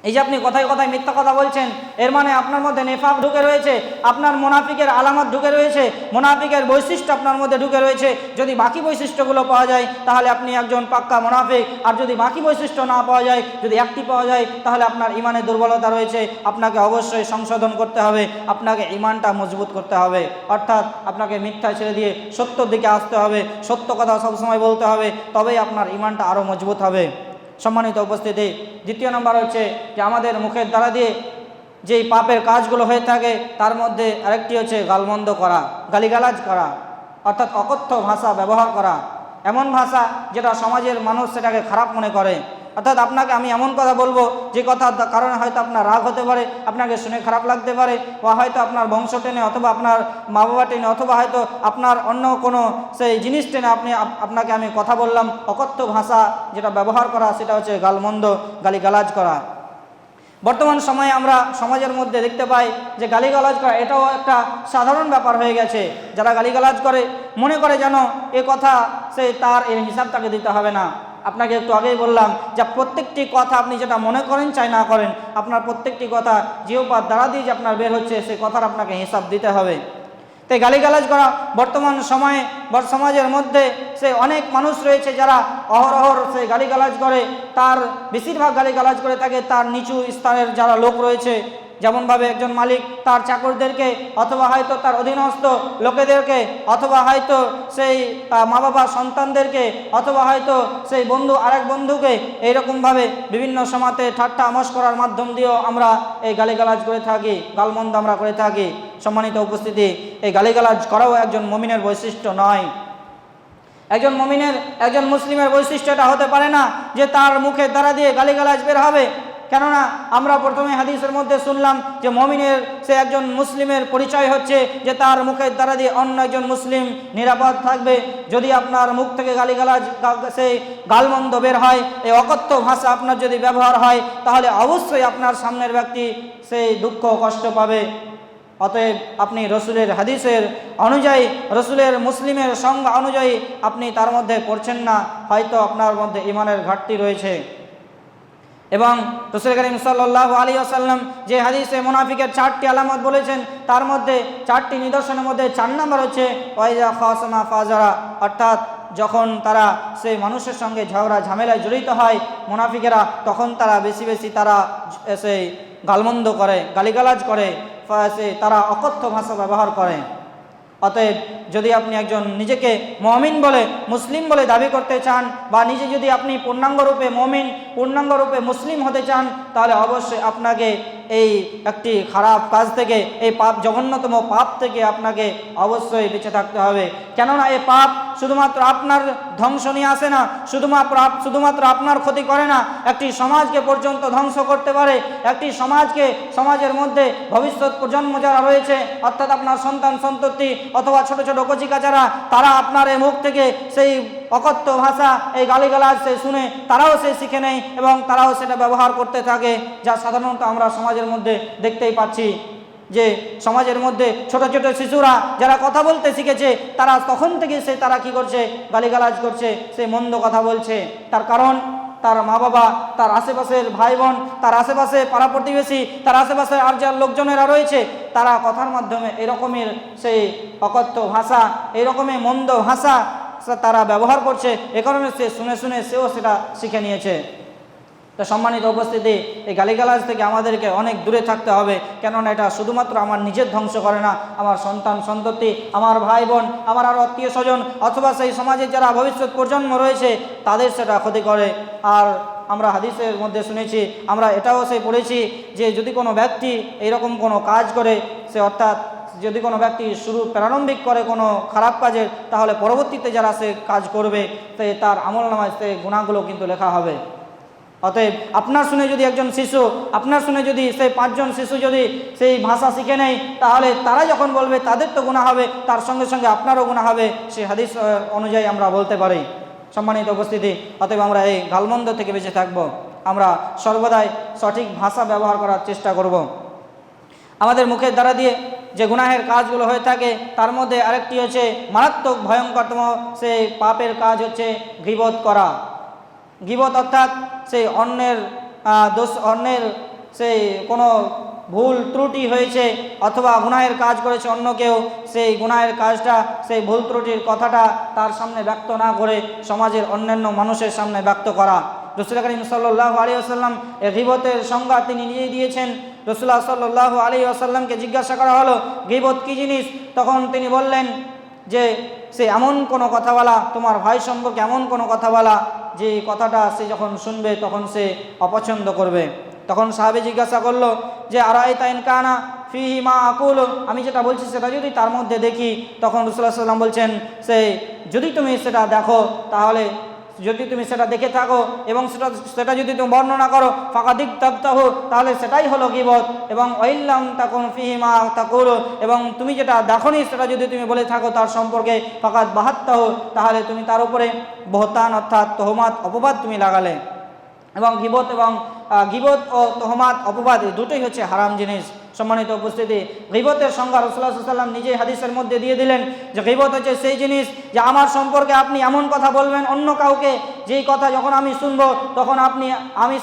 A: এই যে আপনি কথায় কথায় মিথ্যা কথা বলছেন, এর মানে আপনার মধ্যে নেফাক ঢুকে রয়েছে, আপনার মুনাফিকের আলামত ঢুকে রয়েছে, মুনাফিকের বৈশিষ্ট্য আপনার মধ্যে ঢুকে রয়েছে। যদি বাকি বৈশিষ্ট্যগুলো পাওয়া যায় তাহলে আপনি একজন পাক্কা মুনাফিক, আর যদি বাকি বৈশিষ্ট্য না পাওয়া যায়, যদি একটি পাওয়া যায়, তাহলে আপনার ইমানে দুর্বলতা রয়েছে। আপনাকে অবশ্যই সংশোধন করতে হবে, আপনাকে ইমানটা মজবুত করতে হবে, অর্থাৎ আপনাকে মিথ্যা ছেড়ে দিয়ে সত্যর দিকে আসতে হবে, সত্য কথা সবসময় বলতে হবে, তবেই আপনার ইমানটা আরও মজবুত হবে। সম্মানিত উপস্থিতি, দ্বিতীয় নম্বর হচ্ছে যে আমাদের মুখের দ্বারা দিয়ে যেই পাপের কাজগুলো হয়ে থাকে তার মধ্যে আরেকটি হচ্ছে গালমন্দ করা, গালিগালাজ করা, অর্থাৎ অকথ্য ভাষা ব্যবহার করা, এমন ভাষা যেটা সমাজের মানুষ সেটাকে খারাপ মনে করে। অর্থাৎ আপনাকে আমি এমন কথা বলবো যে কথার কারণে হয়তো আপনার রাগ হতে পারে, আপনাকে শুনে খারাপ লাগতে পারে, বা হয়তো আপনার বংশ টেনে অথবা আপনার মা বাবা টেনে অথবা হয়তো আপনার অন্য কোনো সেই জিনিস টেনে আপনাকে আমি কথা বললাম। অকথ্য ভাষা যেটা ব্যবহার করা সেটা হচ্ছে গালমন্দ, গালিগালাজ করা। বর্তমান সময়ে আমরা সমাজের মধ্যে দেখতে পাই যে গালিগালাজ করা এটাও একটা সাধারণ ব্যাপার হয়ে গেছে। যারা গালিগালাজ করে মনে করে যেন এ কথা সে তার এর হিসাব তাকে দিতে হবে না। আপনাকে একটু আগেই বললাম যে প্রত্যেকটি কথা আপনি যেটা মনে করেন চাই না করেন, আপনার প্রত্যেকটি কথা জিহ্বার দ্বারা দিয়ে যে আপনার বের হচ্ছে সে কথার আপনাকে হিসাব দিতে হবে। তাই গালিগালাজ করা বর্তমান সময়ে সমাজের মধ্যে সে অনেক মানুষ রয়েছে যারা অহরহর সে গালিগালাজ করে। তার বেশিরভাগ গালিগালাজ করে থাকে তার নিচু স্তরের যারা লোক রয়েছে, যেমনভাবে একজন মালিক তার চাকরদেরকে অথবা হয়তো তার অধীনস্থ লোকেদেরকে অথবা হয়তো সেই মা বাবা সন্তানদেরকে অথবা হয়তো সেই বন্ধু আরেক বন্ধুকে এইরকমভাবে বিভিন্ন সময়তে ঠাট্টা মশকরার মাধ্যম দিয়েও আমরা এই গালিগালাজ করে থাকি, গালমন্দ আমরা করে থাকি। সম্মানিত উপস্থিতি, এই গালিগালাজ করাও একজন মুমিনের বৈশিষ্ট্য নয়। একজন মুমিনের, একজন মুসলিমের বৈশিষ্ট্য এটা হতে পারে না যে তার মুখের দ্বারা দিয়ে গালিগালাজ বের হবে। কেননা আমরা প্রথমে হাদিসের মধ্যে শুনলাম যে মুমিনের সে একজন মুসলিমের পরিচয় হচ্ছে যে তার মুখের দ্বারা দিয়ে অন্য একজন মুসলিম নিরাপদ থাকবে। যদি আপনার মুখ থেকে গালিগালাজ সেই গালমন্দ বের হয়, এই অকথ্য ভাষা আপনার যদি ব্যবহার হয়, তাহলে অবশ্যই আপনার সামনের ব্যক্তি সেই দুঃখ কষ্ট পাবে। অতএব আপনি রসুলের হাদিসের অনুযায়ী, রসুলের মুসলিমের সংজ্ঞা অনুযায়ী আপনি তার মধ্যে পড়ছেন না, হয়তো আপনার মধ্যে ঈমানের ঘাটতি রয়েছে। এবং রাসূল করিম সাল্লাল্লাহু আলাইহি ওয়াসাল্লাম যে হাদিসে মুনাফিকের 4টি আলামত বলেছেন, তার মধ্যে 4টি নিদর্শনের মধ্যে 4 নম্বর হচ্ছে ওয়াইজা খাসামা ফাজারা, অর্থাৎ যখন তারা সেই মানুষের সঙ্গে ঝগড়া ঝামেলায় জড়িত হয় মুনাফিকেরা, তখন তারা বেশি বেশি তারা সেই গালমন্দ করে, গালিগালাজ করে, তারা অকথ্য ভাষা ব্যবহার করে। অতএব যদি আপনি একজন নিজেকে মুমিন বলে, মুসলিম বলে দাবি করতে চান, বা নিজে যদি আপনি পূর্ণাঙ্গরূপে মুমিন, পূর্ণাঙ্গরূপে মুসলিম হতে চান, তাহলে অবশ্যই আপনাকে এই একটি খারাপ কাজ থেকে, এই পাপ, জঘন্যতম পাপ থেকে আপনাকে অবশ্যই বেঁচে থাকতে হবে। কেননা এই পাপ শুধুমাত্র আপনার ধ্বংস নিয়ে আসে না, শুধুমাত্র আপনার ক্ষতি করে না, একটি সমাজকে পর্যন্ত ধ্বংস করতে পারে। একটি সমাজের মধ্যে ভবিষ্যৎ প্রজন্ম যারা রয়েছে, অর্থাৎ আপনার সন্তান সন্ততি অথবা ছোট ছোট কচিকাচারা, তারা আপনার এই মুখ থেকে সেই অকথ্য ভাষা, এই গালিগালাজ সে শুনে তারাও সে শিখে নেয় এবং তারাও সেটা ব্যবহার করতে থাকে, যা সাধারণত আমরা সমাজের মধ্যে দেখতেই পাচ্ছি। যে সমাজের মধ্যে ছোট ছোট শিশুরা যারা কথা বলতে শিখেছে, তারা তখন থেকে তারা কি করছে, গালিগালাজ করছে, সে মন্দ কথা বলছে। তার কারণ তার মা বাবা, তার আশেপাশের ভাই বোন, তার আশেপাশে পাড়া প্রতিবেশী, তার আশেপাশে আর যার লোকজনেরা রয়েছে, তারা কথার মাধ্যমে এরকমের সেই অকথ্য ভাষা, এরকমের মন্দ ভাষা তারা ব্যবহার করছে। এ কারণে সে শুনে শুনে সেও সেটা শিখে নিয়েছে। তো সম্মানিত উপস্থিতি, এই গালিগালাজ থেকে আমাদেরকে অনেক দূরে থাকতে হবে, কেননা এটা শুধুমাত্র আমার নিজের ধ্বংস করে না, আমার সন্তান সন্ততি, আমার ভাই বোন, আমার আরও আত্মীয় স্বজন অথবা সেই সমাজের যারা ভবিষ্যৎ প্রজন্ম রয়েছে, তাদের সেটা ক্ষতি করে। আর আমরা হাদিসের মধ্যে শুনেছি, আমরা এটাও সে পড়েছি যে যদি কোনো ব্যক্তি এইরকম কোনো কাজ করে, সে অর্থাৎ যদি কোনো ব্যক্তি প্রারম্ভিক করে কোনো খারাপ কাজের, তাহলে পরবর্তীতে যারা সে কাজ করবে তার আমলনামায় সে গুনাহগুলো কিন্তু লেখা হবে। অতএব আপনার শুনে যদি একজন শিশু, আপনার শুনে যদি সেই 5 জন শিশু যদি সেই ভাষা শিখে নেয়, তাহলে তারা যখন বলবে তাদের তো গুনাহ হবে, তার সঙ্গে সঙ্গে আপনারও গুনাহ হবে, সেই হাদিস অনুযায়ী আমরা বলতে পারি। সম্মানিত উপস্থিতি, অতএব আমরা এই গালমন্দ থেকে বেঁচে থাকব, আমরা সর্বদাই সঠিক ভাষা ব্যবহার করার চেষ্টা করব। আমাদের মুখের দ্বারা দিয়ে যে গুনাহের কাজগুলো হয়ে থাকে, তার মধ্যে আরেকটি হচ্ছে মারাত্মক ভয়ঙ্করতম সেই পাপের কাজ হচ্ছে গীবত করা। গীবত অর্থাৎ সেই অন্যের সেই কোনো ভুল ত্রুটি হয়েছে অথবা গুনাহের কাজ করেছে অন্য কেউ, সেই গুনাহের কাজটা, সেই ভুল ত্রুটির কথাটা তার সামনে ব্যক্ত না করে সমাজের অন্যান্য মানুষের সামনে ব্যক্ত করা। রাসূল করিম সাল্লাল্লাহু আলাইহি ওয়াসাল্লাম এই গীবতের সংজ্ঞা তিনি নিজেই দিয়েছেন। রাসূলুল্লাহ সাল্লাল্লাহু আলাইহি ওয়াসাল্লামকে জিজ্ঞাসা করা হলো গীবত কী জিনিস, তখন তিনি বললেন যে সে এমন কোনো কথা বলা, তোমার ভাই সম্পর্কে এমন কোনো কথা বলা যে কথাটা সে যখন শুনবে তখন সে অপছন্দ করবে। তখন সাহাবী জিজ্ঞাসা করলো যে আরাইতা ইন কানা ফিহি মা আকুল, আমি যেটা বলছি সেটা যদি তার মধ্যে দেখি, তখন রাসূলুল্লাহ সাল্লাল্লাহু আলাইহি ওয়াসাল্লাম বলছেন সে যদি তুমি সেটা দেখো, তাহলে যদি তুমি সেটা দেখে থাকো এবং সেটা যদি তুমি বর্ণনা করো, ফাকাদিক তাবতাহু, তাহলে সেটাই হলো গীবত। এবং ওয়াইল্লাম তাকুন ফিহি মা তাকুল, এবং তুমি যেটা দেখোনি সেটা যদি তুমি বলে থাকো তার সম্পর্কে, ফাকাদ বাহাত্তাহু, তাহলে তুমি তার উপরে বহতান অর্থাৎ তহমাত, অপবাদ তুমি লাগালে। এবং গীবত ও তহমাত, অপবাদ এই দুটোই হচ্ছে হারাম জিনিস। সম্মানিত উপস্থিতি, গীবতের সংজ্ঞা রাসূলুল্লাহ সাল্লাল্লাহু আলাইহি ওয়াসাল্লাম নিজেই হাদিসের মধ্যে দিয়ে দিলেন যে গীবত হচ্ছে সেই জিনিস যে আমার সম্পর্কে আপনি এমন কথা বলবেন অন্য কাউকে, যেই কথা যখন আমি শুনবো তখন আমি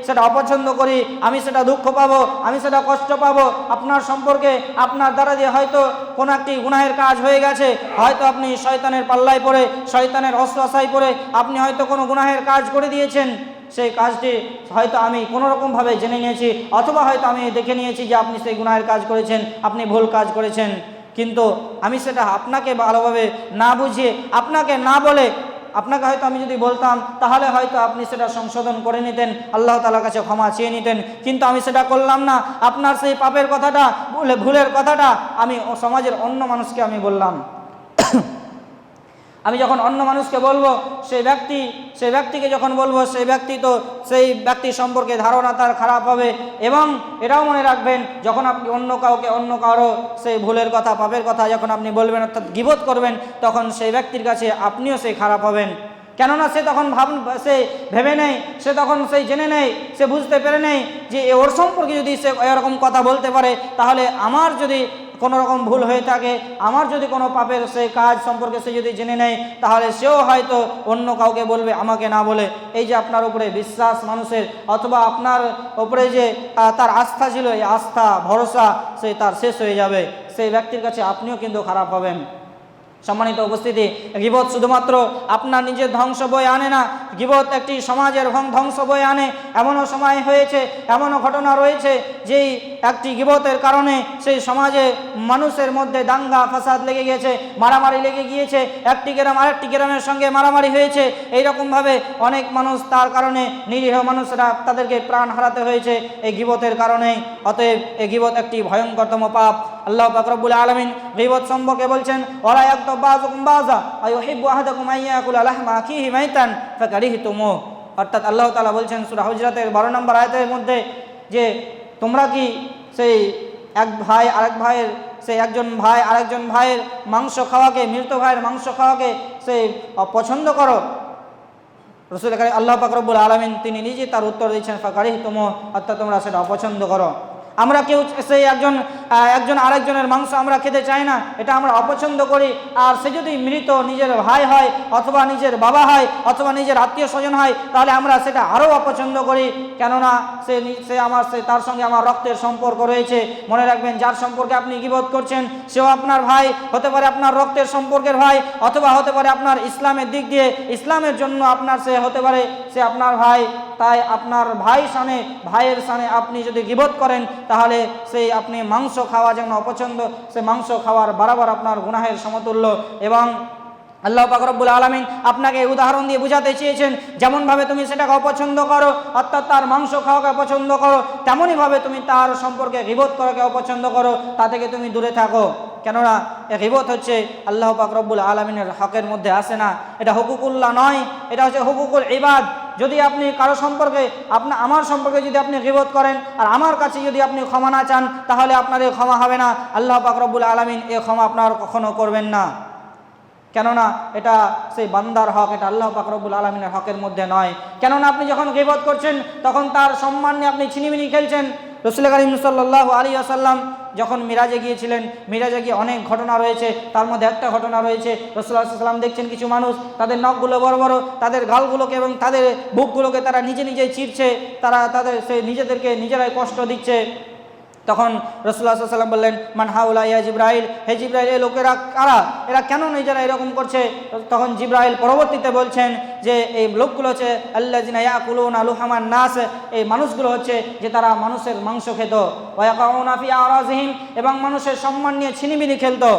A: সেটা অপছন্দ করি, আমি সেটা দুঃখ পাবো, আমি সেটা কষ্ট পাবো। আপনার সম্পর্কে আপনার দ্বারা দিয়ে হয়তো কোনো একটি গুনাহের কাজ হয়ে গেছে, হয়তো আপনি শয়তানের পাল্লায় পড়ে, শয়তানের অশ্বাসায় পড়ে আপনি হয়তো কোনো গুনাহের কাজ করে দিয়েছেন। সেই কাজটি হয়তো আমি কোনোরকমভাবে জেনে নিয়েছি অথবা হয়তো আমি দেখে নিয়েছি যে আপনি সেই গুনাহের কাজ করেছেন, আপনি ভুল কাজ করেছেন, কিন্তু আমি সেটা আপনাকে ভালোভাবে না বুঝিয়ে, আপনাকে না বলে, আপনাকে হয়তো আমি যদি বলতাম তাহলে হয়তো আপনি সেটা সংশোধন করে নিতেন, আল্লাহ তাআলার কাছে ক্ষমা চেয়ে নিতেন, কিন্তু আমি সেটা করলাম না। আপনার সেই পাপের কথাটা, ভুলের কথাটা আমি সমাজের অন্য মানুষকে আমি বললাম। আমি যখন অন্য মানুষকে বলবো, সেই ব্যক্তিকে যখন বলবো, সেই ব্যক্তি সম্পর্কে ধারণা তার খারাপ হবে। এবং এটাও মনে রাখবেন, যখন আপনি অন্য কারো সেই ভুলের কথা, পাপের কথা যখন আপনি বলবেন অর্থাৎ গীবত করবেন, তখন সেই ব্যক্তির কাছে আপনিও সেই খারাপ হবেন। কেননা সে তখন ভেবে নেই, সে তখন জেনে নেই, সে বুঝতে পেরে নেই যে ওর সম্পর্কে যদি সে এরকম কথা বলতে পারে, তাহলে আমার যদি কোনো রকম ভুল হয়ে থাকে, আমার যদি কোনো পাপের সেই কাজ সম্পর্কে সে যদি জেনে নেয়, তাহলে সেও হয়তো অন্য কাউকে বলবে, আমাকে না বলে। এই যে আপনার উপরে বিশ্বাস মানুষের অথবা আপনার উপরে যে তার আস্থা ছিল, এই আস্থা ভরসা তার শেষ হয়ে যাবে। সেই ব্যক্তির কাছে আপনিও কিন্তু খারাপ হবেন। সম্মানিত উপস্থিতি, গীবত শুধুমাত্র আপনার নিজের ধ্বংস বয়ে আনে না, গীবত একটি সমাজের ধ্বংস বয়ে আনে। এমনও সময় হয়েছে, এমনও ঘটনা রয়েছে যেই একটি গীবতের কারণে সেই সমাজে মানুষের মধ্যে দাঙ্গা ফাসাদ লেগে গিয়েছে, মারামারি লেগে গিয়েছে, একটি গ্রাম আরেকটি গ্রামের সঙ্গে মারামারি হয়েছে। এইরকমভাবে অনেক মানুষ, তার কারণে নিরীহ মানুষরা তাদেরকে প্রাণ হারাতে হয়েছে এই গীবতের কারণেই। অতএব এই গীবত একটি ভয়ঙ্করতম পাপ। আল্লাহ পাক রব্বুল আলামিন গীবত সম্পর্কে বলছেন, ওয়ালা ইয়াগতাব বাযুকুম বাযা ওয়া ইউহিব্বু আহাদুকুম আন ইয়াকুলা লাহমা আখিহি মাইতান ফাকারিহতুমুহ। অর্থাৎ আল্লাহ তাআলা বলছেন সূরা হুজরাতের 12 নম্বর আয়াতের মধ্যে যে তোমরা কি সেই একজন ভাই আরেকজন ভাইয়ের মাংস খাওয়াকে, মৃত ভাইয়ের মাংস খাওয়াকে সেই পছন্দ করো? রাসূল কারীম আল্লাহ পাক রব্বুল আলামিন তিনি নিজে তার উত্তর দিচ্ছেন ফাকারিহতুমুহ, অর্থাৎ তোমরা সেটা অপছন্দ করো। আমরা কেউ সেই একজন আরেকজনের মাংস আমরা খেতে চাই না, এটা আমরা অপছন্দ করি। আর সে যদি মৃত নিজের ভাই হয় অথবা নিজের বাবা হয় অথবা নিজের আত্মীয় স্বজন হয়, তাহলে আমরা সেটা আরও অপছন্দ করি। কেননা তার সঙ্গে আমার রক্তের সম্পর্ক রয়েছে। মনে রাখবেন, যার সম্পর্কে আপনি গীবত করছেন সেও আপনার ভাই হতে পারে, আপনার রক্তের সম্পর্কের ভাই, অথবা হতে পারে আপনার ইসলামের দিক দিয়ে, ইসলামের জন্য আপনার সে হতে পারে সে আপনার ভাই। তাই আপনার ভাইয়ের সানে আপনি যদি গীবত করেন, তাহলে সেই আপনি মাংস খাওয়া যেন অপছন্দ, সে মাংস খাওয়ার বরাবর আপনার গুনাহের সমতুল্য। এবং আল্লাহ পাক রব্বুল আলামিন আপনাকে উদাহরণ দিয়ে বুঝাতে চেয়েছেন, যেমনভাবে তুমি সেটাকে অপছন্দ করো, অর্থাৎ তার মাংস খাওয়াকে অপছন্দ করো, তেমনইভাবে তুমি তার সম্পর্কে গীবত করাকে অপছন্দ করো, তা থেকে তুমি দূরে থাকো। কেননা গীবত হচ্ছে আল্লাহ পাক রব্বুল আলামিনের হকের মধ্যে আসে না, এটা হুকুকুল্লাহ নয়, এটা হচ্ছে হুকুকুল ইবাদ। যদি আপনি কারো সম্পর্কে আমার সম্পর্কে যদি আপনি গীবত করেন আর আমার কাছে যদি আপনি ক্ষমা না চান, তাহলে আপনার এ ক্ষমা হবে না। আল্লাহ পাক রব্বুল আলামিন এ ক্ষমা আপনার কখনো করবেন না, কেননা এটা সেই বান্দার হক, এটা আল্লাহ পাক রব্বুল আলামিনের হকের মধ্যে নয়। কেননা আপনি যখন গীবত করছেন তখন তার সম্মান নিয়ে আপনি ছিনিমিনি খেলছেন। রাসূল কারীম সাল্লাল্লাহু আলাইহি ওয়াসাল্লাম যখন মিরাজে গিয়েছিলেন, মিরাজে গিয়ে অনেক ঘটনা রয়েছে, তার মধ্যে একটা ঘটনা রয়েছে, রাসূলুল্লাহ সাল্লাল্লাহু আলাইহি ওয়াসাল্লাম দেখছেন কিছু মানুষ তাদের নখগুলো বড় বড়, তাদের গালগুলোকে এবং তাদের বুকগুলোকে তারা নিজেই চিরছে, তারা নিজেদেরকে নিজেরাই কষ্ট দিচ্ছে। তখন রাসূলুল্লাহ সাল্লাল্লাহু আলাইহি ওয়াসাল্লাম বললেন, মান হাউলা ইয়া জিবরাইল, হে জিবরাইল, এই লোকেরা কারা, এরা কেন নিজেরা এরকম করছে? তখন জিবরাইল পরবর্তীতে বলছেন যে এই লোকগুলো হচ্ছে আল্লাযিনা ইয়াকুলুনা লুহামান নাস, এই মানুষগুলো হচ্ছে যে তারা মানুষের মাংস খেত, ওয়া ইয়াকাউনা ফি আরাযিহিম, এবং মানুষের সম্মান নিয়ে ছিনিমিনি খেলতো।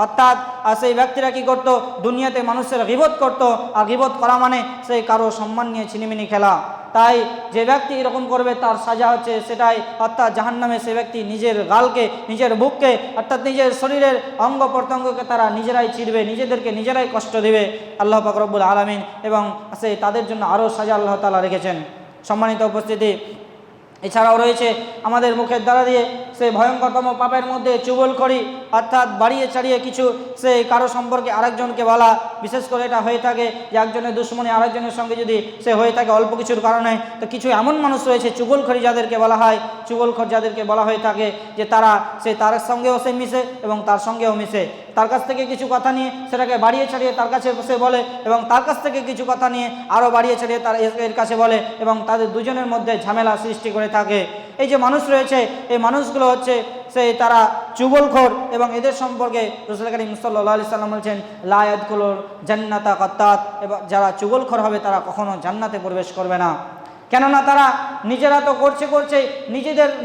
A: অর্থাৎ সেই ব্যক্তিরা কি করত? দুনিয়াতে মানুষের গীবত করত, আর গীবত করা মানে সেই কারো সম্মান নিয়ে ছিনিমিনি খেলা। তাই যে ব্যক্তি এরকম করবে তার সাজা হচ্ছে সেটাই, অর্থাৎ জাহান্নামে সে ব্যক্তি নিজের গালকে, নিজের বুককে, অর্থাৎ নিজের শরীরের অঙ্গ প্রত্যঙ্গকে তারা নিজেরাই চিরবে, নিজেদেরকে নিজেরাই কষ্ট দেবে আল্লাহ পাক রব্বুল আলামিন, এবং সেই তাদের জন্য আরও সাজা আল্লাহ তাআলা রেখেছেন। সম্মানিত উপস্থিতি, এছাড়াও রয়েছে আমাদের মুখের দ্বারা দিয়ে সেই ভয়ঙ্করতম পাপের মধ্যে চুগলখড়ি, অর্থাৎ বাড়িয়ে চাড়িয়ে কিছু সেই কারো সম্পর্কে আরেকজনকে বলা। বিশেষ করে এটা হয়ে থাকে যে একজনের দুশ্মনী আরেকজনের সঙ্গে যদি সে হয়ে থাকে অল্প কিছুর কারণে, তো কিছু এমন মানুষ রয়েছে চুগলখড়ি যাদেরকে বলা হয়, চুগলখড় যাদেরকে বলা হয়ে থাকে, যে তারা তার সঙ্গেও সে মিশে এবং তার সঙ্গেও মিশে, তার কাছ থেকে কিছু কথা নিয়ে সেটাকে বাড়িয়ে ছাড়িয়ে তার কাছে সে বলে, এবং তার কাছ থেকে কিছু কথা নিয়ে আরও বাড়িয়ে ছাড়িয়ে এর কাছে বলে, এবং তাদের দুজনের মধ্যে ঝামেলা সৃষ্টি করে থাকে। এই যে মানুষ রয়েছে, এই মানুষগুলো হচ্ছে তারা চুগলখোর, এবং এদের সম্পর্কে রাসূল কারীম সাল্লাল্লাহু আলাইহি ওয়াসাল্লাম বলছেন লা ইয়াদখুলুল জান্নাতা কাত্তাত, এবং যারা চুগলখোর হবে তারা কখনো জান্নাতে প্রবেশ করবে না। কেননা তারা নিজেরা তো করছে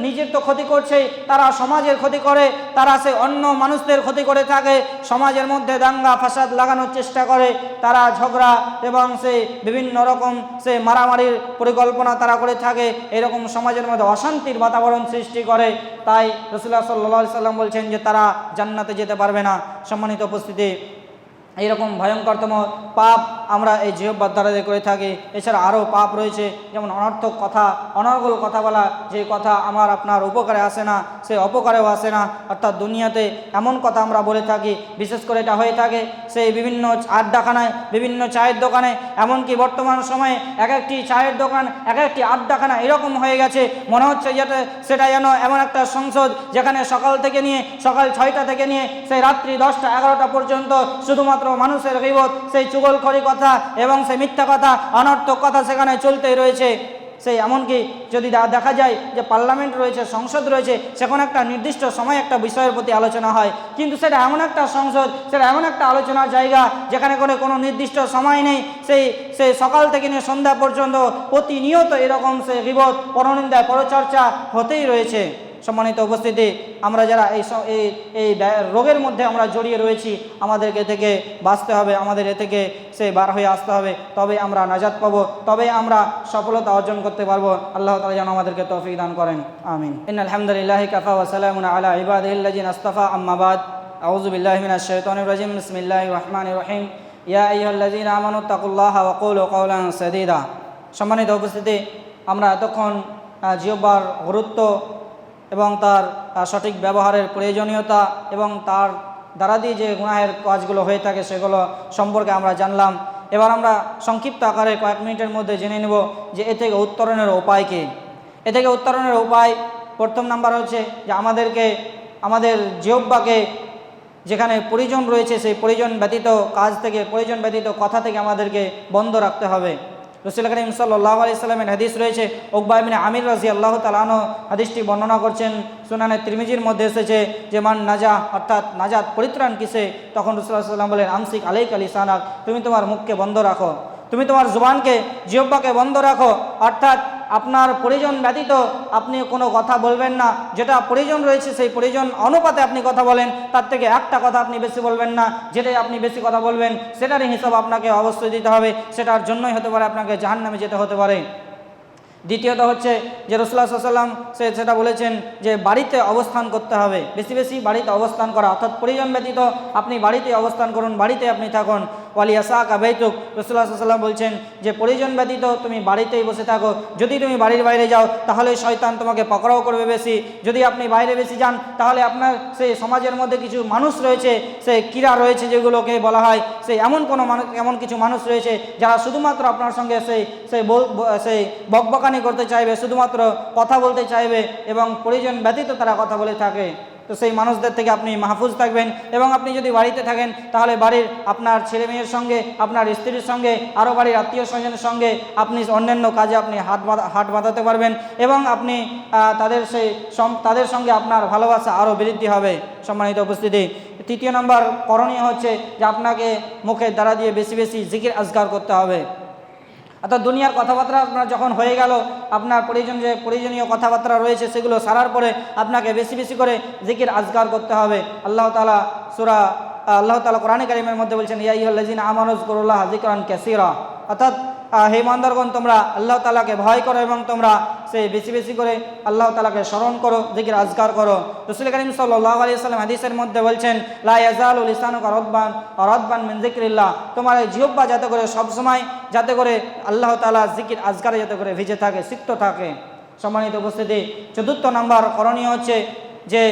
A: নিজের তো ক্ষতি করছে, তারা সমাজের ক্ষতি করে, তারা অন্য মানুষদের ক্ষতি করে থাকে, সমাজের মধ্যে দাঙ্গা ফাসাদ লাগানোর চেষ্টা করে, তারা ঝগড়া এবং বিভিন্ন রকম মারামারির পরিকল্পনা তারা করে থাকে, এরকম সমাজের মধ্যে অশান্তির বাতাবরণ সৃষ্টি করে। তাই রাসূলুল্লাহ সাল্লাল্লাহু আলাইহি ওয়াসাল্লাম বলছেন যে তারা জান্নাতে যেতে পারবে না। সম্মানিত উপস্থিতি, এইরকম ভয়ঙ্করতম পাপ আমরা এই জিহ্বার দ্বারা করে থাকি। এছাড়া আরও পাপ রয়েছে, যেমন অনর্থক কথা, অনর্গল কথা বলা, যে কথা আমার আপনার উপকারে আসে না, সে অপকারেও আসে না। অর্থাৎ দুনিয়াতে এমন কথা আমরা বলে থাকি, বিশেষ করে এটা হয়ে থাকে সেই বিভিন্ন আড্ডাখানায়, বিভিন্ন চায়ের দোকানে, এমনকি বর্তমান সময়ে এক একটি চায়ের দোকান, এক একটি আড্ডাখানা এরকম হয়ে গেছে, মনে হচ্ছে সেটা যেন এমন একটা সংসদ যেখানে সকাল 6টা থেকে নিয়ে সেই রাত্রি 10টা 11টা পর্যন্ত শুধুমাত্র মানুষের গীবত, সেই চুগলখড়ি কথা এবং সেই মিথ্যা কথা, অনর্থক কথা সেখানে চলতেই রয়েছে। এমনকি যদি দেখা যায় যে পার্লামেন্ট রয়েছে, সংসদ রয়েছে, সেখানে একটা নির্দিষ্ট সময় একটা বিষয়ের প্রতি আলোচনা হয়, কিন্তু সেটা এমন একটা সংসদ, সেটা এমন একটা আলোচনার জায়গা যেখানে কোনো নির্দিষ্ট সময় নেই, সেই সকাল থেকে নিয়ে সন্ধ্যা পর্যন্ত প্রতিনিয়ত এরকম গীবত, পরনিন্দা, পরচর্চা হতেই রয়েছে। সম্মানিত উপস্থিতি, আমরা যারা এই রোগের মধ্যে আমরা জড়িয়ে রয়েছি, আমাদেরকে থেকে বাঁচতে হবে, আমাদের এ থেকে বার হয়ে আসতে হবে, তবে আমরা নাজাত পাবো, তবে আমরা সফলতা অর্জন করতে পারবো। আল্লাহ তাআলা যেন আমাদেরকে তৌফিক দান করেন, আমিন। ইন্নাল হামদুলিল্লাহি কাফা ওয়া সালামুন আলা ইবাদিহিল্লাযিনা ইসতাফা, আম্মা বাদ। আউযু বিল্লাহি মিনাশ শাইতানির রাজিম। বিসমিল্লাহির রহমানির রহিম। ইয়া আইয়ুহাল্লাযীনা আমানু তাকুল্লাহা ওয়া কুলু কাওলান সাদীদা। সম্মানিত উপস্থিতি, আমরা এতক্ষণ জিহ্বার গুরুত্ব এবং তার সঠিক ব্যবহারের প্রয়োজনীয়তা এবং তার দ্বারা দিয়ে যে গুনাহের কাজগুলো হয়ে থাকে সেগুলো সম্পর্কে আমরা জানলাম। এবার আমরা সংক্ষিপ্ত আকারে কয়েক মিনিটের মধ্যে জেনে নেব যে এ থেকে উত্তরণের উপায় কী। এ থেকে উত্তরণের উপায় প্রথম নাম্বার হচ্ছে যে আমাদের জিহ্বাকে যেখানে প্রয়োজন রয়েছে সেই প্রয়োজন ব্যতীত কাজ থেকে, প্রয়োজন ব্যতীত কথা থেকে আমাদেরকে বন্ধ রাখতে হবে। রাসূল করিম সাল্লাল্লাহু আলাইহি সাল্লামের হাদিস রয়েছে, উকবা ইবনে আমির রাদিয়াল্লাহু তাআলা আনহু হাদিসটি বর্ণনা করছেন, সুনানে তিরমিজির মধ্যে এসেছে যে মান নাজা, অর্থাৎ নাজাত পরিত্রাণ কিসে? তখন রাসূলুল্লাহ সাল্লাল্লাহু আলাইহি ওয়াসাল্লাম বলেন, আমসিক আলাইকা লিসানাক, তুমি তোমার মুখকে বন্ধ রাখো, তুমি তোমার জুবানকে, জিহ্বাকে বন্ধ রাখো। অর্থাৎ আপনার প্রয়োজন ব্যতীত আপনি কোনো কথা বলবেন না। যেটা প্রয়োজন রয়েছে সেই প্রয়োজন অনুপাতে আপনি কথা বলেন, তার থেকে একটা কথা আপনি বেশি বলবেন না। যেটাই আপনি বেশি কথা বলবেন সেটারই হিসাব আপনাকে অবশ্যই দিতে হবে, সেটার জন্যই হতে পারে আপনাকে জাহান্নামে যেতে হতে পারে। দ্বিতীয়ত হচ্ছে যে রাসূলুল্লাহ সাল্লাল্লাহু আলাইহি ওয়াসাল্লাম সেটা বলেছেন যে বাড়িতে অবস্থান করতে হবে, বেশি বেশি বাড়িতে অবস্থান করা, অর্থাৎ প্রয়োজন ব্যতীত আপনি বাড়িতে অবস্থান করুন, বাড়িতে আপনি থাকুন। ওয়ালিয়াসাকা বাইতুক, রাসূলুল্লাহ সাল্লাল্লাহু আলাইহি ওয়াসাল্লাম বলছেন যে প্রয়োজন ব্যতীত তুমি বাড়িতেই বসে থাকো। যদি তুমি বাড়ির বাইরে যাও তাহলে শয়তান তোমাকে পকড়াও করবে বেশি। যদি আপনি বাইরে বেশি যান তাহলে আপনার সেই সমাজের মধ্যে কিছু মানুষ রয়েছে, সেই ক্রীড়া রয়েছে যেগুলোকে বলা হয়, সেই এমন কিছু মানুষ রয়েছে যারা শুধুমাত্র আপনার সঙ্গে সেই বকবকানি করতে চাইবে, শুধুমাত্র কথা বলতে চাইবে এবং প্রয়োজন ব্যতীত তারা কথা বলে থাকে। তো সেই মানুষদের থেকে আপনি মাহফুজ থাকবেন। এবং আপনি যদি বাড়িতে থাকেন তাহলে বাড়ির আপনার ছেলে মেয়ের সঙ্গে, আপনার স্ত্রীর সঙ্গে, আরও বাড়ির আত্মীয় স্বজনের সঙ্গে আপনি অন্যান্য কাজে আপনি হাত বাঁধাতে পারবেন এবং আপনি তাদের সঙ্গে আপনার ভালোবাসা আরও বৃদ্ধি হবে। সম্মানিত উপস্থিতি, তৃতীয় নম্বর করণীয় হচ্ছে যে আপনাকে মুখের দ্বারা দিয়ে বেশি বেশি জিকির আজকার করতে হবে। অর্থাৎ দুনিয়ার কথাবার্তা আপনার যখন হয়ে গেল, আপনার প্রয়োজনীয় কথাবার্তা রয়েছে সেগুলো সারার পরে আপনাকে বেশি বেশি করে জিকির আজকার করতে হবে। আল্লাহ তাআলা কোরআনে কারীমের মধ্যে বলছেন, ইয়া আইয়ুহাল্লাযীনা আমানু যকুরুল্লাহা যিকরান কাসীরা, অর্থাৎ হে ইমানদারগণ, তোমরা আল্লাহ তাআলাকে ভয় করো এবং তোমরা সেই বেশি বেশি করে আল্লাহ তাআলাকে স্মরণ করো, জিকির আজকার করো। রাসূল করিম সাল্লাল্লাহু আলাইহি ওয়াসাল্লাম হাদিসের মধ্যে বলছেন, লা ইয়াজালু লিসানুকা রাতবান মিন যিকরিল্লাহ, তোমার জিহ্বা যাতে করে সবসময় যাতে করে আল্লাহ তাআলা জিকির আজকারে যাতে করে ভিজে থাকে, সিক্ত থাকে। সম্মানিত উপস্থিতি, চতুর্থ নম্বর করণীয় হচ্ছে যে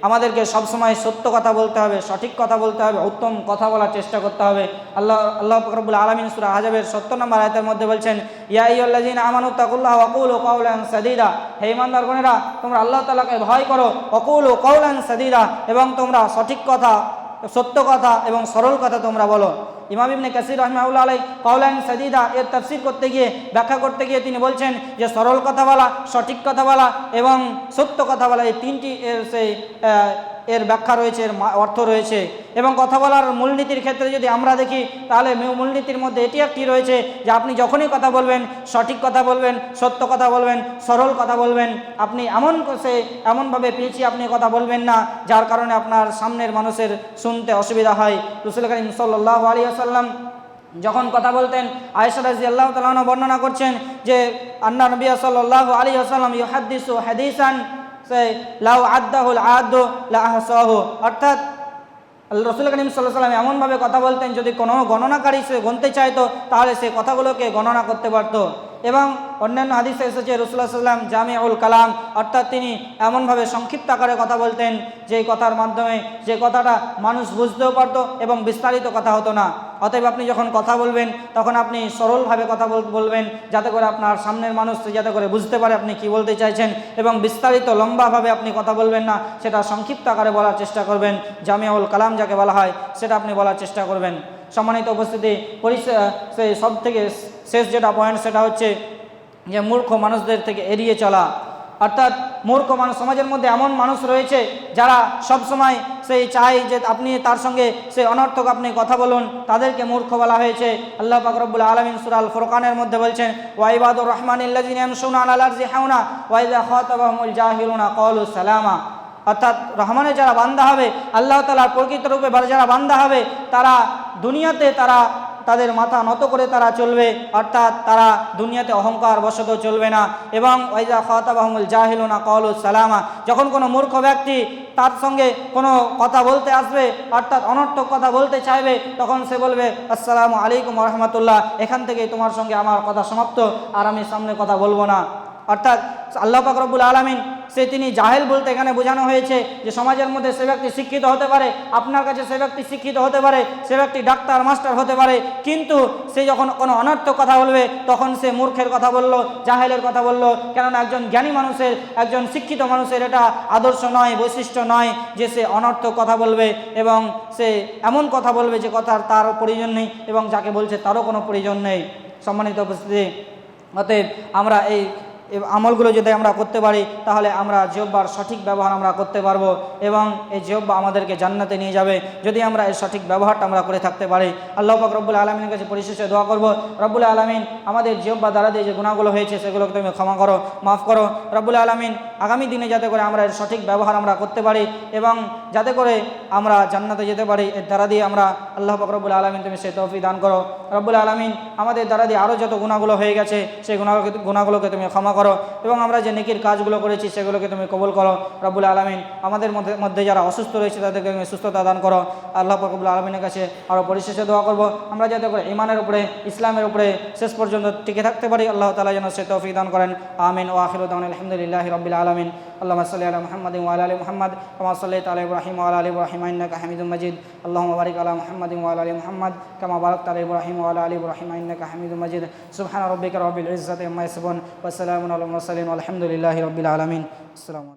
A: আমাদেরকে সবসময় সত্য কথা বলতে হবে, সঠিক কথা বলতে হবে, উত্তম কথা বলার চেষ্টা করতে হবে। আল্লাহ পাক রব্বুল আলামিন সূরা আহজাবের 70 নম্বর আয়াতের মধ্যে বলছেন, ইয়া আইয়ুহাল্লাযীনা আমানু তাকুল্লাহা ওয়া কুলু কাওলান সাদীদা, হে ঈমানদারগণেরা তোমরা আল্লাহ তাআলাকে ভয় করো, ওয়া কুলু কাওলান সাদীদা, এবং তোমরা সঠিক কথা, সত্য কথা এবং সরল কথা তোমরা বলো। ইমাম ইবনে কাসির রাহিমাহুল্লাহ আলাইহি কাওলান সাদীদা এর তাফসীর করতে গিয়ে, ব্যাখ্যা করতে গিয়ে তিনি বলছেন যে সরল কথা বলা, সঠিক কথা বলা এবং সত্য কথা বলা, এই তিনটি এর ব্যাখ্যা রয়েছে, এর অর্থ রয়েছে। এবং কথা বলার মূলনীতির ক্ষেত্রে যদি আমরা দেখি তাহলে মূলনীতির মধ্যে এটি একটি রয়েছে যে আপনি যখনই কথা বলবেন সঠিক কথা বলবেন, সত্য কথা বলবেন, সরল কথা বলবেন। আপনি এমনভাবে পেঁচিয়ে আপনি কথা বলবেন না যার কারণে আপনার সামনের মানুষের শুনতে অসুবিধা হয়। রাসূল করিম সাল্লাল্লাহু আলাইহি ওয়াসাল্লাম যখন কথা বলতেন, আয়েশা রাদিয়াল্লাহু তাআলা আনহা বর্ণনা করছেন যে আন্না নবী সাল্লাল্লাহু আলাইহি ওয়াসাল্লাম ইউহাদ্দিসু হাদিসান লাউ আদ্দাহুল আদু লা আহসাহু, অর্থাৎ রাসূল করিম সাল্লাল্লাহু আলাইহি ওয়াসাল্লাম এমনভাবে কথা বলতেন যদি কোনো গণনাকারী সে গুনতে চাইতো তাহলে সে কথাগুলোকে গণনা করতে পারতো। এবং অন্যান্য হাদিসে এসেছে রাসূলুল্লাহ সাল্লাল্লাহু আলাইহি ওয়াসাল্লাম জামিউল কালাম, অর্থাৎ তিনি এমনভাবে সংক্ষিপ্ত আকারে কথা বলতেন যেই কথার মাধ্যমে যে কথাটা মানুষ বুঝতেও পারতো এবং বিস্তারিত কথা হতো না। অতএব আপনি যখন কথা বলবেন তখন আপনি সরলভাবে কথা বলবেন যাতে করে আপনার সামনের মানুষ যাতে করে বুঝতে পারে আপনি কি বলতে চাইছেন, এবং বিস্তারিত লম্বাভাবে আপনি কথা বলবেন না, সেটা সংক্ষিপ্ত আকারে বলার চেষ্টা করবেন। জামিউল কালাম যাকে বলা হয় সেটা আপনি বলার চেষ্টা করবেন। সম্মানিত উপস্থিতি, সেই সব থেকে শেষ যেটা পয়েন্ট সেটা হচ্ছে যে মূর্খ মানুষদের থেকে এড়িয়ে চলা। অর্থাৎ মূর্খ মানুষ, সমাজের মধ্যে এমন মানুষ রয়েছে যারা সব সময় সেই চায় যে আপনি তার সঙ্গে সেই অনর্থক আপনি কথা বলুন, তাদেরকে মূর্খ বলা হয়েছে। আল্লাহ পাক রব্বুল আলামিন সূরা আল ফুরকানের মধ্যে বলছেন, ওয়া ইবাদুর রহমানিল্লাযীনা ইয়ামশুনা আলাল আরদি হাওনা ওয়া ইযা খাতাবাহুমুল জাহিলুনা ক্বালু সালামা, অর্থাৎ রহমানের যারা বান্দা হবে, আল্লাহ তাআলার প্রকৃত রূপে যারা বান্দা হবে, তারা দুনিয়াতে তাদের মাথা নত করে তারা চলবে, অর্থাৎ তারা দুনিয়াতে অহংকার বশত চলবে না। এবং ওয়াইজা খাতাবাহুমুল জাহিলুনা ক্বালু সালামা, যখন কোনো মূর্খ ব্যক্তি তার সঙ্গে কোনো কথা বলতে আসবে, অর্থাৎ অনর্থক কথা বলতে চাইবে, তখন সে বলবে আসসালামু আলাইকুম ওয়া রাহমাতুল্লাহ, এখান থেকেই তোমার সঙ্গে আমার কথা সমাপ্ত, আর আমি সামনে কথা বলবো না। অর্থাৎ আল্লাহ পাক রব্বুল আলামিন তিনি জাহেল বলতে এখানে বোঝানো হয়েছে যে সমাজের মধ্যে সে ব্যক্তি শিক্ষিত হতে পারে, আপনার কাছে সে ব্যক্তি শিক্ষিত হতে পারে, সে ব্যক্তি ডাক্তার মাস্টার হতে পারে, কিন্তু সে যখন কোনো অনর্থক কথা বলবে তখন সে মূর্খের কথা বললো, জাহেলের কথা বললো। কেননা একজন জ্ঞানী মানুষের, একজন শিক্ষিত মানুষের এটা আদর্শ নয়, বৈশিষ্ট্য নয় যে সে অনর্থক কথা বলবে এবং সে এমন কথা বলবে যে কথার তার প্রয়োজন নেই এবং যাকে বলছে তারও কোনো প্রয়োজন নেই। সম্মানিত উপস্থিতি, অতএব আমরা এই আমলগুলো যদি আমরা করতে পারি তাহলে আমরা জিহ্বার সঠিক ব্যবহার আমরা করতে পারবো এবং এই জিহ্বা আমাদেরকে জান্নাতে নিয়ে যাবে যদি আমরা এর সঠিক ব্যবহারটা আমরা করে থাকতে পারি। আল্লাহ পাক রব্বুল আলামিনের কাছে পরিশেষে দোয়া করব, রব্বুল আলামিন আমাদের জিহ্বা দ্বারা দিয়ে যে গুনাহগুলো হয়েছে সেগুলোকে তুমি ক্ষমা করো, মাফ করো। রব্বুল আলামিন আগামী দিনে যাতে করে আমরা এর সঠিক ব্যবহার আমরা করতে পারি এবং যাতে করে আমরা জান্নাতে যেতে পারি, এর দ্বারা দিয়ে আমরা আল্লাহ পাক রব্বুল আলামিন তুমি সেই তৌফিক দান করো। রব্বুল আলামিন আমাদের দ্বারা দিয়ে আরও যত গুনাহগুলো হয়ে গেছে সেই গুনাহগুলোকে তুমি ক্ষমা করো এবং আমরা যে নেকির কাজগুলো করেছি সেগুলোকে তুমি কবুল করো। রব্বুল আলামিন আমাদের মধ্যে যারা অসুস্থ রয়েছে তাদেরকে তুমি সুস্থতা দান করো। আল্লাহ পাক রব্বুল আলামিনের কাছে আরও পরিশেষে দোয়া করব আমরা যাতে করে ঈমানের উপরে, ইসলামের উপরে শেষ পর্যন্ত টিকে থাকতে পারি। আল্লাহ তাআলা যেন সে তৌফিক দান করেন। আমিন। ওয়া আখিরু দাওয়ানা আলহামদুলিল্লাহি রাব্বিল আলামিন। আল্লাহুম্মা সাল্লি আলা মুহাম্মাদিন ওয়া আলা আলি মুহাম্মাদ কামা সাল্লাইতা আলা ইব্রাহিম ওয়া আলা আলি ইব্রাহিম ইন্নাকা হামিদুম মাজিদ। আল্লাহুম্মা বারিক আলা মুহাম্মাদিন ওয়া আলা আলি মুহাম্মাদ কামা বারাকতা আলা ইব্রাহিম ওয়া আলা আলি ইব্রাহিম ইন্নাকা হামিদুম মাজিদ। সুবহানা রাব্বিকা রাব্বিল ইজ্জাতি আম্মা ইয়াসিফুন ওয়া সালামুন আলাল মুরসালিন ওয়া আলহামদুলিল্লাহি রাব্বিল আলামিন। আসসালামু